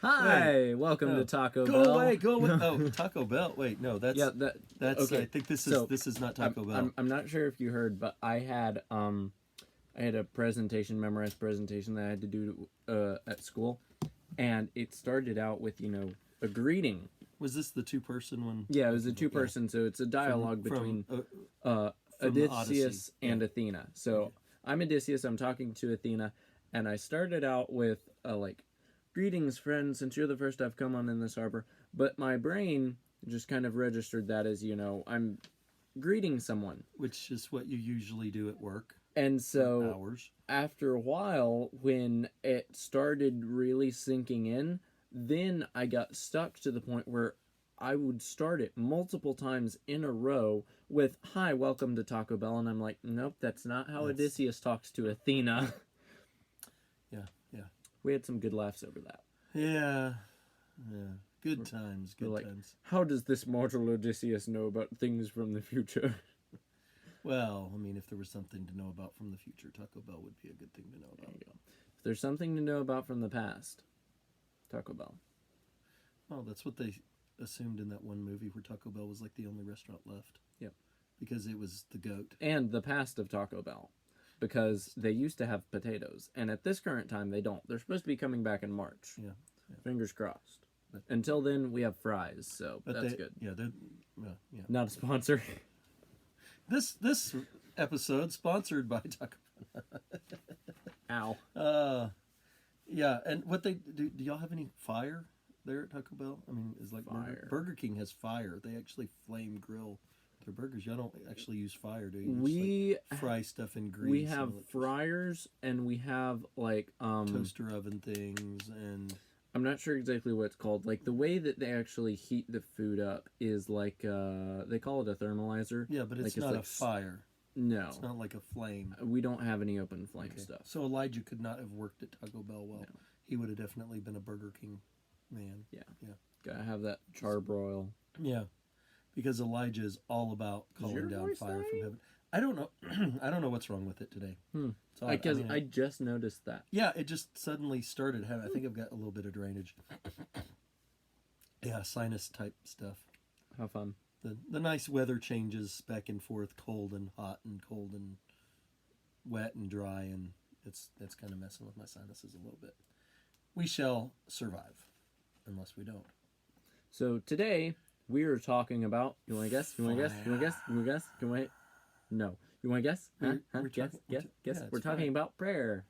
Hi, welcome to Taco Go Bell. away, go away. Oh, Taco Bell. Wait, no, that's that's. Okay. I think this is not I'm, Taco Bell. I'm not sure if you heard, but I had a memorized presentation that I had to do at school, and it started out with a greeting. Was this the two-person one? Yeah, it was a two-person, so it's a dialogue between Odysseus and Athena. So I'm Odysseus. I'm talking to Athena, and I started out with greetings, friends, since you're the first I've come on in this harbor. But my brain just kind of registered that as, I'm greeting someone. Which is what you usually do at work. And so, hours. After a while, when it started really sinking in, then I got stuck to the point where I would start it multiple times in a row with, "Hi, welcome to Taco Bell." And I'm like, nope, that's not how Odysseus talks to Athena. Yeah. We had some good laughs over that. Yeah. Good times, times. How does this mortal Odysseus know about things from the future? Well, I mean, if there was something to know about from the future, Taco Bell would be a good thing to know about. There you go. If there's something to know about from the past, Taco Bell. Well, that's what they assumed in that one movie where Taco Bell was like the only restaurant left. Yep. Because it was the goat. And the past of Taco Bell. Because they used to have potatoes. And at this current time, they don't. They're supposed to be coming back in March. Yeah. Fingers crossed. But until then, we have fries, so that's good. Yeah, Not a sponsor. This episode sponsored by Taco Bell. Ow. Yeah, and what they do y'all have any fire there at Taco Bell? I mean, is like fire. Burger King has fire. They actually flame grill their burgers. Y'all don't actually use fire, do you? We just, fry stuff in grease. We have fryers, and we have toaster oven things, and I'm not sure exactly what it's called. Like, the way that they actually heat the food up is like they call it a thermalizer. Yeah, but it's not a fire. No, it's not like a flame. We don't have any open flame stuff. So Elijah could not have worked at Taco Bell well. No. He would have definitely been a Burger King man. Yeah. Gotta have that charbroil. Yeah. Because Elijah is all about calling down fire from heaven. I don't know. I don't know what's wrong with it today. I just noticed that. Yeah, it just suddenly started having. I think I've got a little bit of drainage. Yeah, sinus type stuff. How fun. The nice weather changes back and forth, cold and hot and cold and wet and dry, and it's kind of messing with my sinuses a little bit. We shall survive, unless we don't. So today we are talking about. You want to guess? You want to guess? You want to guess? You want to guess? Can wait? No. You want to guess? Guess. We're talking about prayer.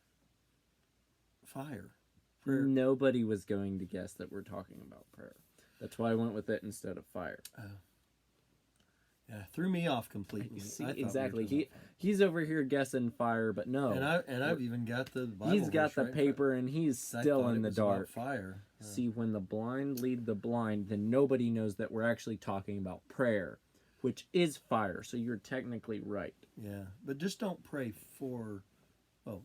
Fire. Prayer. Nobody was going to guess that we're talking about prayer. That's why I went with it instead of fire. Yeah, threw me off completely. See, exactly. He's over here guessing fire, but no. And I've even got the Bible. He's got the paper, and he's still in the dark. Fire. See, when the blind lead the blind, then nobody knows that we're actually talking about prayer, which is fire. So you're technically right. Yeah, but just don't pray for,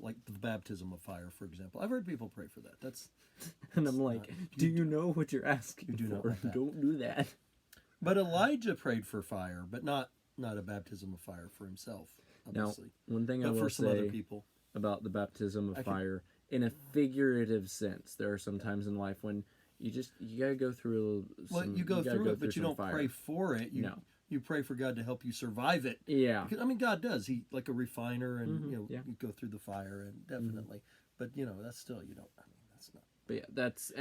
like the baptism of fire, for example. I've heard people pray for that. And I'm like, do you know what you're asking you do for? Not want that. Don't do that. But Elijah prayed for fire, but not a baptism of fire for himself, obviously. Now, one thing I will say other people about the baptism of fire, in a figurative sense, there are some times in life when you gotta go through. You go through it, but you don't pray for it. You pray for God to help you survive it. Yeah. Because, I mean, God does. He like a refiner, and you go through the fire, and definitely. But that's still you don't. I mean, that's not. But yeah, that's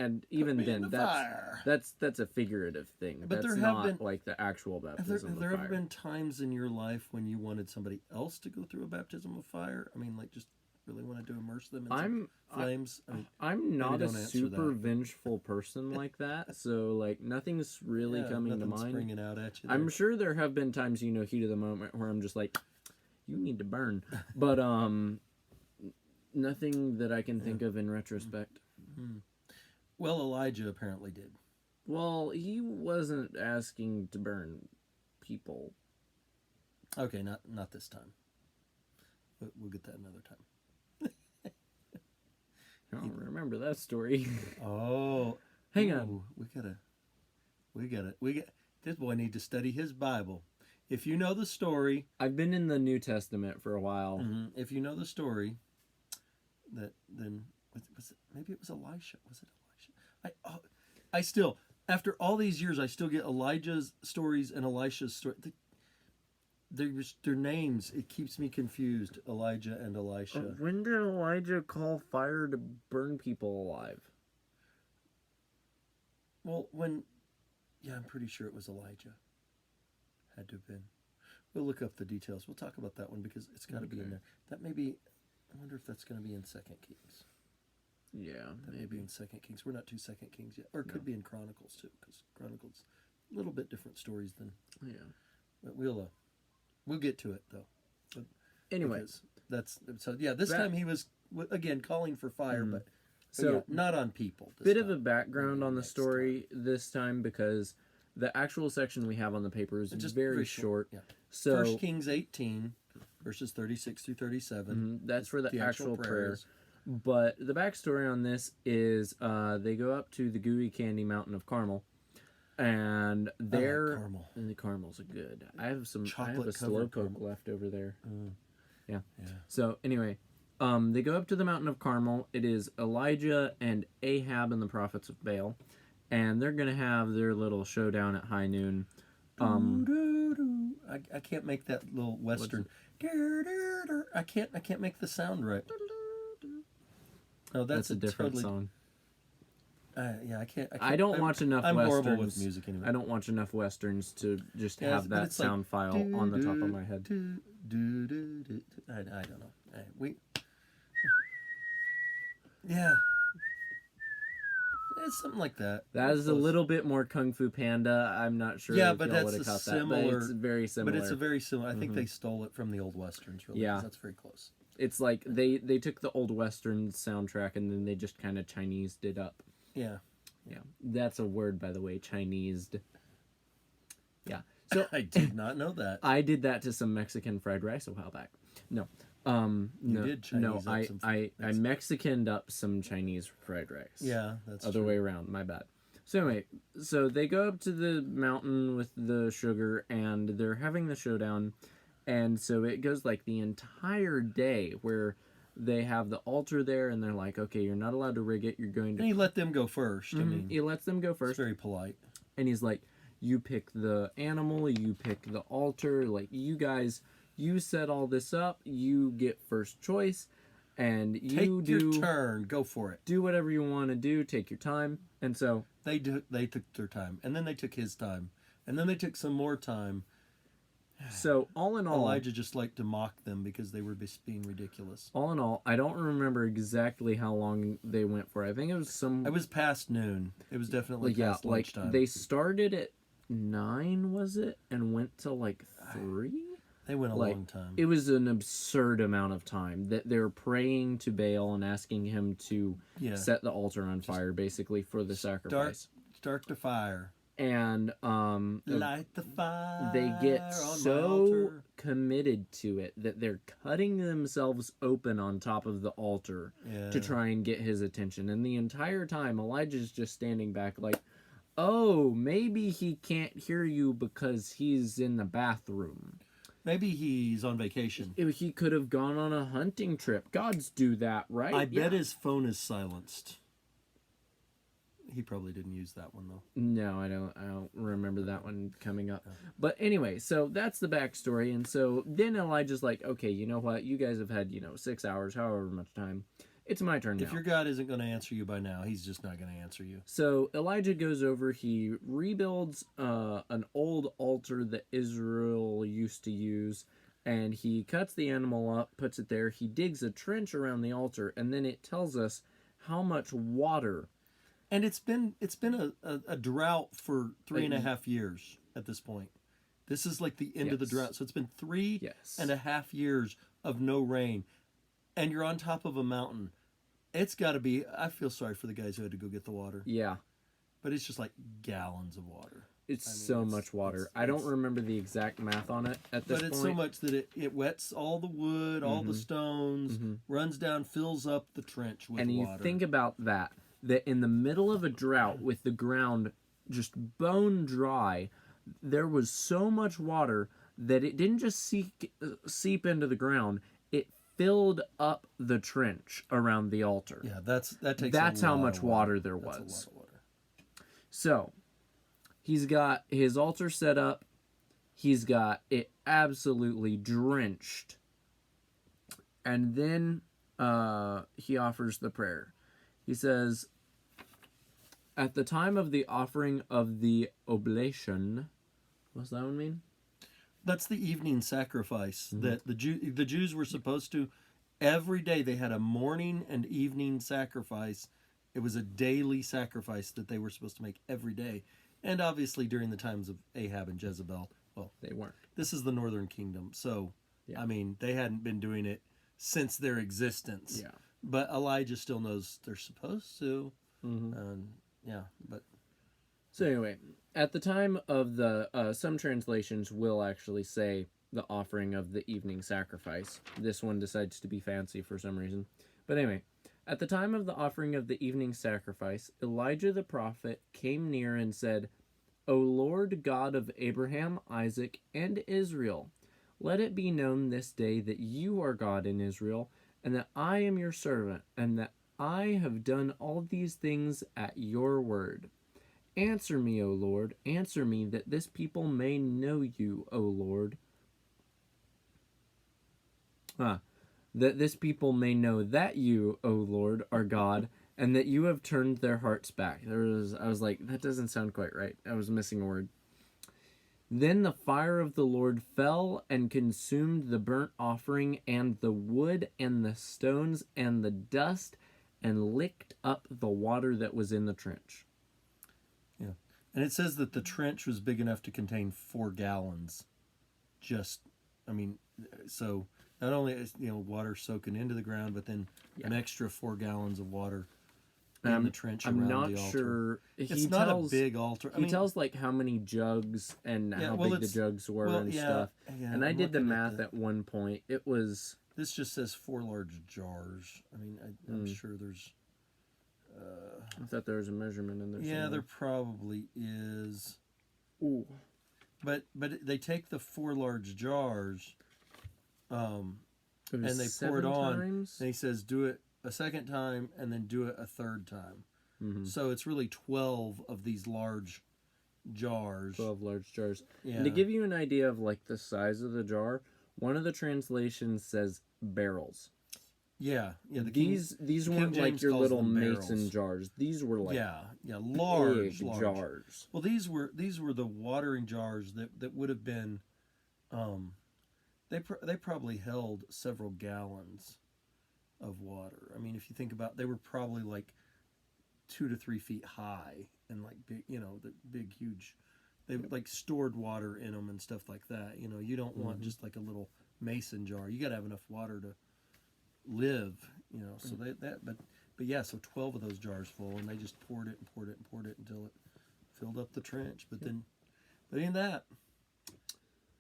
a figurative thing. But that's not like the actual baptism. Have there ever been times in your life when you wanted somebody else to go through a baptism of fire? I mean, like just really wanted to immerse them in some flames. I'm not a super vengeful person like that, so like nothing's really coming to mind. Springing out at you. I'm sure there have been times, heat of the moment, where I'm just like, you need to burn, but nothing that I can think of in retrospect. Well, Elijah apparently did. Well, he wasn't asking to burn people. Okay, not this time. But we'll get that another time. I don't remember that story. Oh, hang on. We got this boy need to study his Bible. If you know the story, I've been in the New Testament for a while. If you know the story, then maybe it was Elisha. Was it Elisha? I still, after all these years, I still get Elijah's stories and Elisha's story. Their names, it keeps me confused. Elijah and Elisha. When did Elijah call fire to burn people alive? Well, I'm pretty sure it was Elijah. Had to have been. We'll look up the details. We'll talk about that one because it's got to be in there. That may be. I wonder if that's going to be in 2 Kings. Yeah, that may be in 2 Kings. We're not to 2 Kings yet, or it could be in Chronicles too, because Chronicles a little bit different stories than. Yeah. But we'll get to it though. But anyway, that's so. Yeah, this time he was again calling for fire, but so not on people. Bit of a background on the story this time because the actual section we have on the paper is just very short. Yeah. So 1 Kings 18, verses 36 through 37. That's for the actual prayer. But the backstory on this is they go up to the gooey candy mountain of Carmel, and there the caramels are good. I have a Slowpoke left over there. Yeah. So anyway, they go up to the mountain of Carmel. It is Elijah and Ahab and the prophets of Baal, and they're gonna have their little showdown at high noon. I can't make that little western. I can't make the sound right. Oh, that's a different song. I can't. I don't watch enough I'm westerns. horrible with music anyway. I don't watch enough westerns to just have that sound file on the top of my head. I don't know. Yeah. It's something like that. That is a little bit more Kung Fu Panda. I'm not sure. Yeah, if but y'all that's would have caught similar. That, but it's very similar. But it's a very similar. I think they stole it from the old westerns. Really, yeah, that's very close. It's like they took the old western soundtrack and then they just kind of Chinesed it up. Yeah. That's a word, by the way, Chinesed. Yeah. So I did not know that. I did that to some Mexican fried rice a while back. No. I Mexicaned up some Chinese fried rice. Yeah, that's other way around. My bad. So anyway, so they go up to the mountain with the sugar, and they're having the showdown, and so it goes like the entire day where they have the altar there, and they're like, okay, you're not allowed to rig it. You're going to. And he let them go first. I mean, he lets them go first. It's very polite. And he's like, you pick the animal, you pick the altar, like you guys. You set all this up. You get first choice, and you take your turn. Go for it. Do whatever you want to do. Take your time. And so they took their time, and then they took his time, and then they took some more time. So all in all, Elijah just liked to mock them because they were just being ridiculous. All in all, I don't remember exactly how long they went for. I think it was It was past noon. It was definitely past lunchtime. Like they started at 9, was it, and went till like 3. They went a long time. It was an absurd amount of time that they're praying to Baal and asking him to set the altar on fire, basically, for the sacrifice. Start the fire. And light the fire. They get so committed to it that they're cutting themselves open on top of the altar to try and get his attention. And the entire time, Elijah's just standing back like, oh, maybe he can't hear you because he's in the bathroom. Maybe he's on vacation. He could have gone on a hunting trip. Gods do that, right? I bet his phone is silenced. He probably didn't use that one though. No, I don't remember that one coming up. But anyway, so that's the backstory. And so then Elijah's like, okay, you know what? You guys have had, 6 hours, however much time. It's my turn now. If your God isn't going to answer you by now, he's just not going to answer you. So Elijah goes over, he rebuilds an old altar that Israel used to use, and he cuts the animal up, puts it there. He digs a trench around the altar, and then it tells us how much water. And it's been a drought for 3.5 years at this point. This is like the end of the drought. So it's been 3.5 years of no rain, and you're on top of a mountain. It's got to be. I feel sorry for the guys who had to go get the water. Yeah, but it's just like gallons of water. It's so much water. I don't remember the exact math on it at this point. But it's so much that it wets all the wood, all the stones, runs down, fills up the trench with water. And you think about that in the middle of a drought with the ground just bone dry, there was so much water that it didn't just seep into the ground. It filled up the trench around the altar. Yeah, that's how much water there was. That's a lot of water. So he's got his altar set up. He's got it absolutely drenched. And then he offers the prayer. He says, at the time of the offering of the oblation, what's that one mean? That's the evening sacrifice that the Jews were supposed to, every day they had a morning and evening sacrifice. It was a daily sacrifice that they were supposed to make every day. And obviously during the times of Ahab and Jezebel, well, they weren't. This is the northern kingdom. So, yeah. I mean, they hadn't been doing it since their existence. Yeah. But Elijah still knows they're supposed to. Yeah, but... So anyway, at the time of the... some translations will actually say the offering of the evening sacrifice. This one decides to be fancy for some reason. But anyway, at the time of the offering of the evening sacrifice, Elijah the prophet came near and said, O Lord God of Abraham, Isaac, and Israel, let it be known this day that you are God in Israel, and that I am your servant, and that I have done all these things at your word. Answer me, O Lord, answer me, that this people may know you, O Lord. That this people may know that you, O Lord, are God, and that you have turned their hearts back. I was like, that doesn't sound quite right. I was missing a word. Then the fire of the Lord fell and consumed the burnt offering and the wood and the stones and the dust and licked up the water that was in the trench. Yeah. And it says that the trench was big enough to contain 4 gallons. So not only is, water soaking into the ground, but then an extra 4 gallons of water in the trench around the altar. I'm not sure. It's not a big altar. He tells like how many jugs and how big the jugs were and stuff. Yeah, and I did the math at one point. It was... This just says 4 large jars. I mean, I'm sure there's... I thought there was a measurement in there. Yeah, somewhere. there probably is. Ooh. But they take the 4 large jars, and they pour it on. Times? And he says, do it a second time, and then do it a third time. Mm-hmm. So it's really 12 of these large jars. 12 large jars. Yeah. And to give you an idea of like the size of the jar, one of the translations says barrels. Yeah. These weren't like your little mason jars. These were like large jars. Well, these were the watering jars that would have been, they probably held several gallons of water. I mean, if you think about, they were probably like 2 to 3 feet high and like big, the big huge. They like stored water in them and stuff like that. You don't want just like a little mason jar. You got to have enough water to live, so but yeah, so 12 of those jars full, and they just poured it until it filled up the trench. But in that,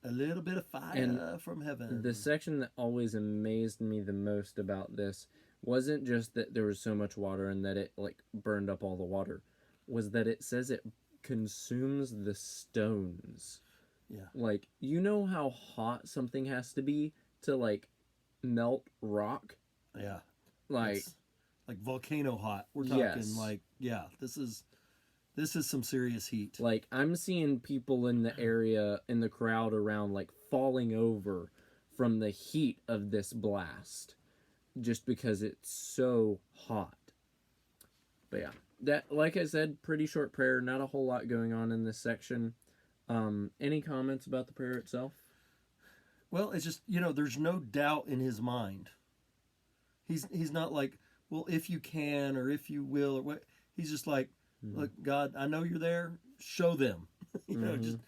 a little bit of fire from heaven. The section that always amazed me the most about this wasn't just that there was so much water and that it like burned up all the water, was that it says it consumes the stones. Yeah. Like, how hot something has to be to like melt rock? Yeah. Like volcano hot. We're talking this is some serious heat. Like, I'm seeing people in the area, in the crowd around, like falling over from the heat of this blast just because it's so hot. But yeah, that, like I said, pretty short prayer, not a whole lot going on in this section. Any comments about the prayer itself? Well, it's just, there's no doubt in his mind. He's not like, well, if you can or if you will or what. He's just like, look, God, I know you're there. Show them. Just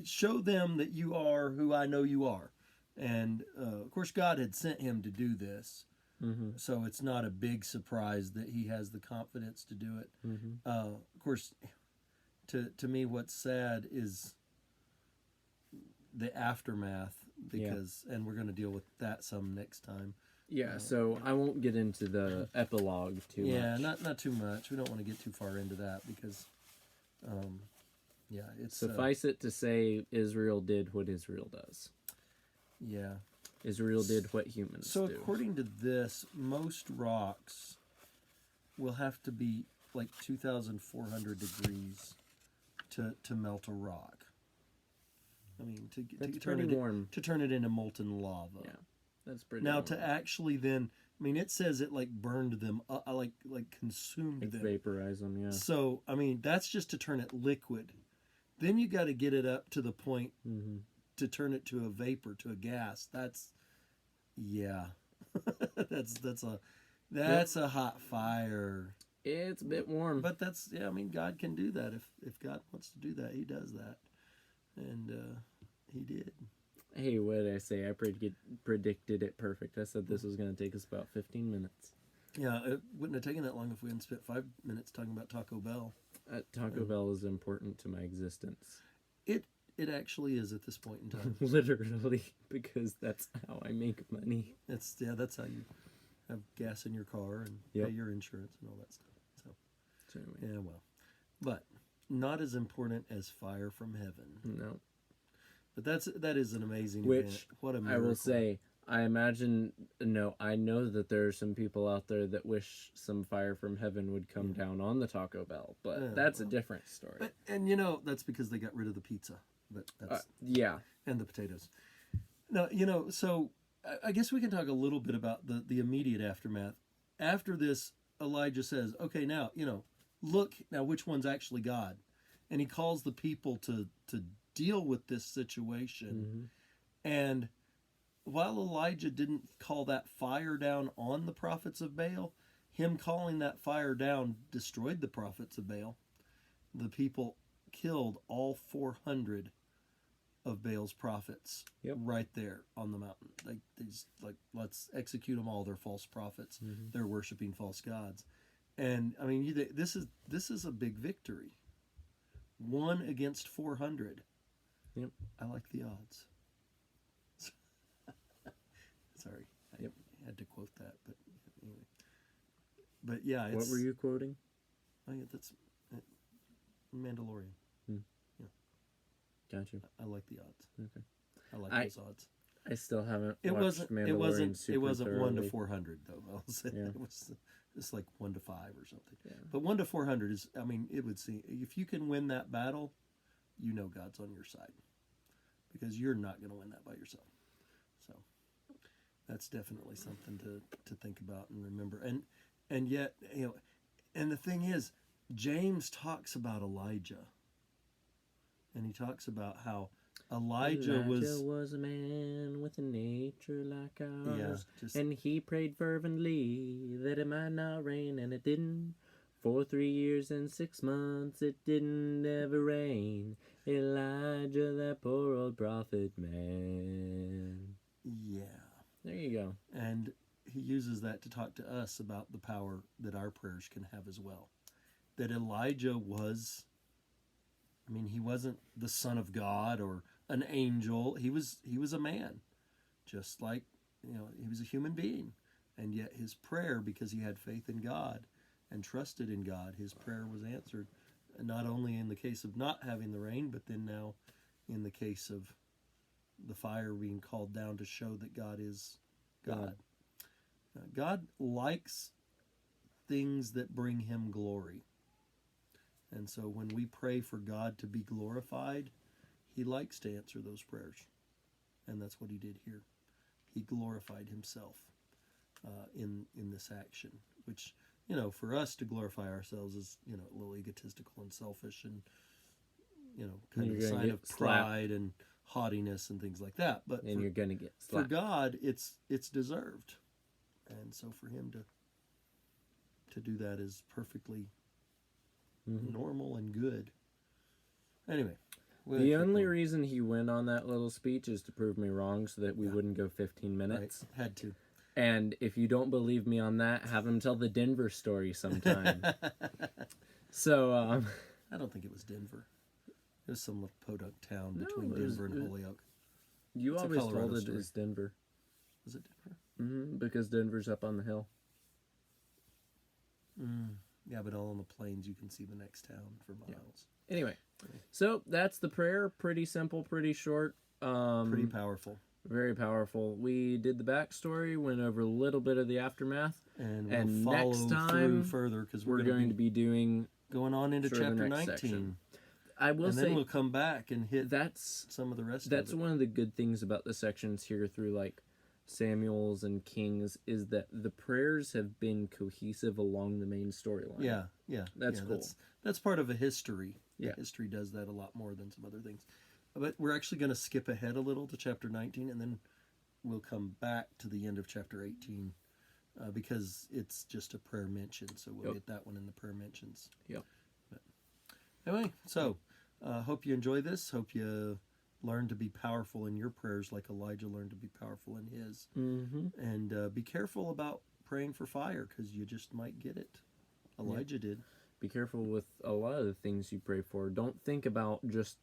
show them that you are who I know you are. And, of course, God had sent him to do this. Mm-hmm. So it's not a big surprise that he has the confidence to do it. Mm-hmm. Of course, to me, what's sad is the aftermath, because and we're going to deal with that some next time. Yeah, so I won't get into the epilogue too much. Yeah, not too much. We don't want to get too far into that because, it's... Suffice it to say, Israel did what Israel does. Yeah. Israel did what humans do. So according to this, most rocks will have to be like 2,400 degrees to melt a rock. I mean, to turn it warm. To turn it into molten lava. Yeah, that's pretty. Now warm. to actually then, I mean, it says it like burned them, like consumed them, vaporize them. Yeah. So I mean, that's just to turn it liquid. Then you got to get it up to the point to turn it to a vapor, to a gas. That's that's a hot fire. It's a bit warm. But that's, I mean, God can do that. If God wants to do that, he does that. And he did. Hey, what did I say? I predicted it perfect. I said this was going to take us about 15 minutes. Yeah, it wouldn't have taken that long if we hadn't spent 5 minutes talking about Taco Bell. Taco Bell is important to my existence. It actually is at this point in time. Literally, because that's how I make money. That's how you have gas in your car and pay your insurance and all that stuff. So anyway. Yeah, well. But not as important as fire from heaven. No. But that is an amazing event. What a miracle. I will say, I know that there are some people out there that wish some fire from heaven would come down on the Taco Bell, but that's a different story. And that's because they got rid of the pizza. But that's and the potatoes. Now, so I guess we can talk a little bit about the immediate aftermath. After this, Elijah says, okay, now, look, now which one's actually God? And he calls the people to deal with this situation. And while Elijah didn't call that fire down on the prophets of Baal, him calling that fire down destroyed the prophets of Baal. The people killed all 400 of Baal's prophets right there on the mountain. They just let's execute them all. They're false prophets. They're worshiping false gods. And I mean, this is a big victory. 1 against 400. Yep. I like the odds. Sorry, I had to quote that, but anyway. But yeah, what were you quoting? Oh yeah, that's Mandalorian. Gotcha. I like the odds. Okay. I like those odds. I still haven't watched Mandalorian It wasn't thoroughly. 1 to 400 though. I'll say it was it's like 1 to 5 or something. Yeah. But 1 to 400 is, I mean, it would seem if you can win that battle, God's on your side, because you're not going to win that by yourself. So that's definitely something to think about and remember. And yet, and the thing is, James talks about Elijah. And he talks about how Elijah was a man with a nature like ours. And he prayed fervently that it might not rain, and it didn't. For 3 years and 6 months it didn't ever rain. Elijah, that poor old prophet man. Yeah. There you go. And he uses that to talk to us about the power that our prayers can have as well. That Elijah was... I mean, he wasn't the son of God or an angel. He was a man, just like, he was a human being. And yet his prayer, because he had faith in God and trusted in God, his prayer was answered, not only in the case of not having the rain, but then now in the case of the fire being called down to show that God is God. God likes things that bring him glory. And so when we pray for God to be glorified, he likes to answer those prayers. And that's what he did here. He glorified himself in this action, which, for us to glorify ourselves is, a little egotistical and selfish and, kind of a sign of pride and haughtiness and things like that. But you're going to get slapped. For God, it's deserved. And so for him to do that is perfectly normal and good. Anyway, the only reason he went on that little speech is to prove me wrong, so that we wouldn't go 15 minutes. Right. Had to. And if you don't believe me on that, have him tell the Denver story sometime. So I don't think it was Denver. It was some little podunk town between Denver and Holyoke. You always told it was Denver. Was it Denver? Because Denver's up on the hill. Yeah, but all on the plains, you can see the next town for miles. Yeah. Anyway, so that's the prayer. Pretty simple, pretty short. Pretty powerful. Very powerful. We did the backstory, went over a little bit of the aftermath, and and we'll follow next through time further because we're going to be doing going on into sort of the chapter next 19. section. I will And say then we'll come back and hit that's some of the rest that's of it. one of the good things about the sections here through like Samuel's and Kings is that the prayers have been cohesive along the main storyline. Yeah. That's cool. That's part of a history. Yeah. History does that a lot more than some other things. But we're actually going to skip ahead a little to chapter 19, and then we'll come back to the end of chapter 18 because it's just a prayer mention. So we'll get that one in the prayer mentions. Yep. But anyway, so hope you enjoy this. Hope you learn to be powerful in your prayers like Elijah learned to be powerful in his. Mm-hmm. And be careful about praying for fire because you just might get it. Elijah did. Be careful with a lot of the things you pray for. Don't think about just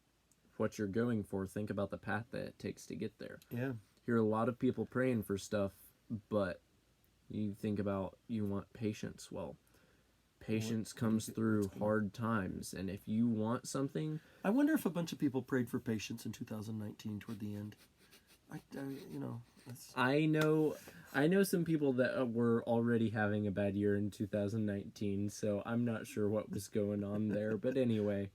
what you're going for. Think about the path that it takes to get there. Yeah. Hear a lot of people praying for stuff, but you think about you want patience. Well, patience comes through hard times, and if you want something, I wonder if a bunch of people prayed for patience in 2019 toward the end. I know some people that were already having a bad year in 2019, so I'm not sure what was going on there. But anyway,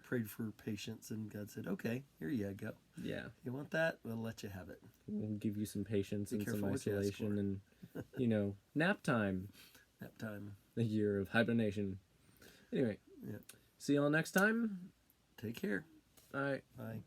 prayed for patience, and God said, "Okay, here you go. Yeah, you want that? We'll let you have it. We'll give you some patience and some what you ask for." isolation, and nap time. Nap time. The year of hibernation. Anyway, Yeah. see y'all next time. Take care. Bye. Bye.